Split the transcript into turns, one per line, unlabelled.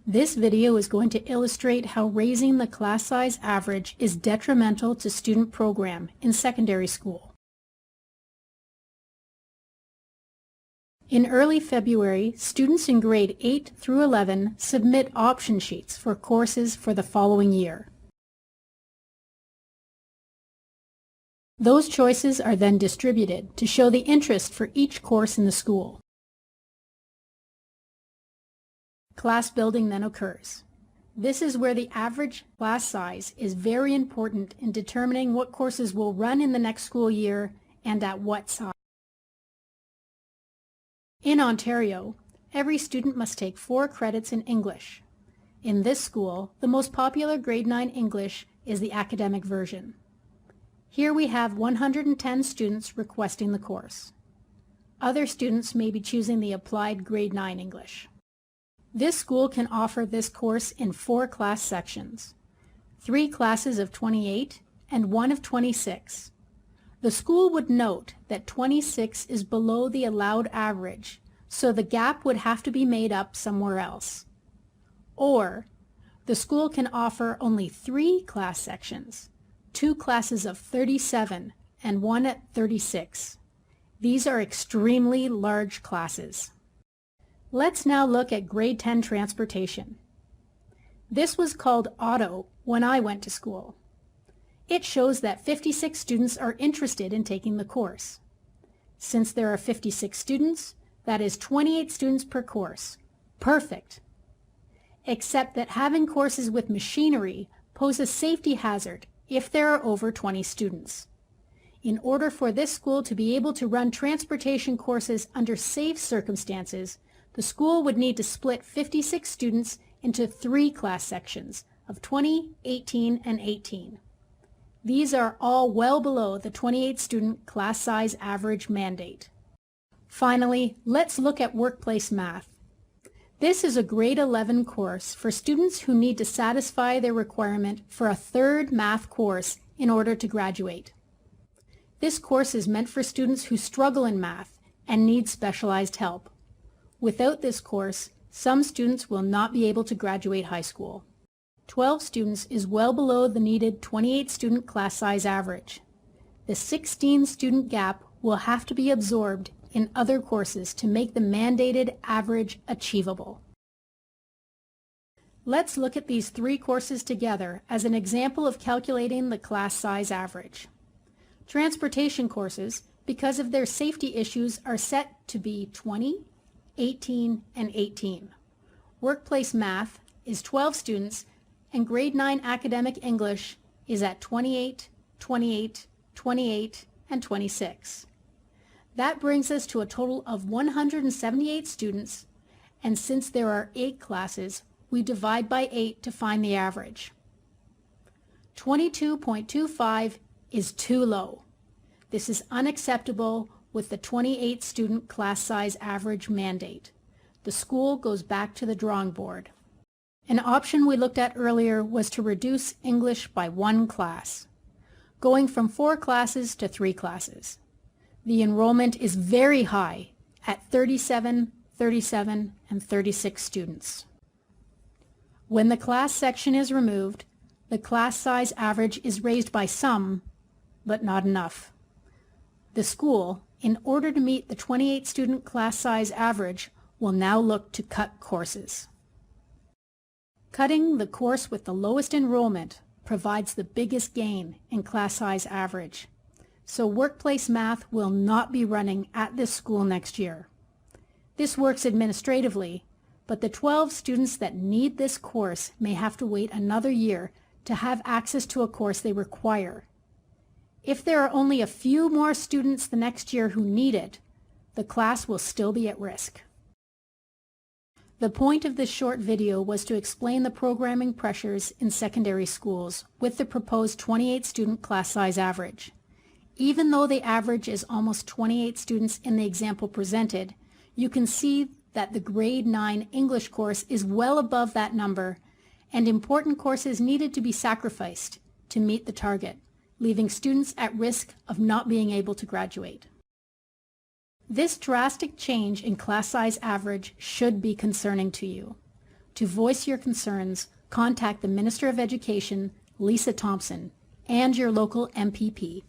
This video is going to illustrate how raising the class size average is detrimental to student program in secondary school. In early February, students in grade 8 through 11 submit option sheets for courses for the following year. Those choices are then distributed to show the interest for each course in the school. Class building then occurs. This is where the average class size is very important in determining what courses will run in the next school year and at what size. In Ontario, every student must take 4 credits in English. In this school, the most popular grade 9 English is the academic version. Here we have 110 students requesting the course. Other students may be choosing the applied grade 9 English. This school can offer this course in 4 class sections, 3 classes of 28 and 1 of 26. The school would note that 26 is below the allowed average, so the gap would have to be made up somewhere else. Or, the school can offer only 3 class sections, 2 classes of 37 and 1 at 36. These are extremely large classes. Let's now look at grade 10 transportation. This was called auto when I went to school. It shows that 56 students are interested in taking the course. Since there are 56 students, that is 28 students per course. Perfect. Except that having courses with machinery pose a safety hazard if there are over 20 students. In order for this school to be able to run transportation courses under safe circumstances, the school would need to split 56 students into 3 class sections of 20, 18, and 18. These are all well below the 28 student class size average mandate. Finally, let's look at workplace math. This is a grade 11 course for students who need to satisfy their requirement for a 3rd math course in order to graduate. This course is meant for students who struggle in math and need specialized help. Without this course, some students will not be able to graduate high school. 12 students is well below the needed 28 student class size average. The 16 student gap will have to be absorbed in other courses to make the mandated average achievable. Let's look at these 3 courses together as an example of calculating the class size average. Transportation courses, because of their safety issues, are set to be 20, 18, and 18. Workplace math is 12 students, and grade 9 academic English is at 28, 28, 28, and 26. That brings us to a total of 178 students, and since there are 8 classes, we divide by 8 to find the average. 22.25 is too low. This is unacceptable with the 28 student class size average mandate. The school goes back to the drawing board. An option we looked at earlier was to reduce English by 1 class, going from 4 classes to 3 classes. The enrollment is very high at 37, 37, and 36 students. When the class section is removed, the class size average is raised by some, but not enough. The school, in order to meet the 28 student class size average, will now look to cut courses. Cutting the course with the lowest enrollment provides the biggest gain in class size average. So workplace math will not be running at this school next year. This works administratively, but the 12 students that need this course may have to wait another year to have access to a course they require. If there are only a few more students the next year who need it, the class will still be at risk. The point of this short video was to explain the programming pressures in secondary schools with the proposed 28 student class size average. Even though the average is almost 28 students in the example presented, you can see that the grade 9 English course is well above that number, and important courses needed to be sacrificed to meet the target, leaving students at risk of not being able to graduate. This drastic change in class size average should be concerning to you. To voice your concerns, contact the Minister of Education, Lisa Thompson, and your local MPP.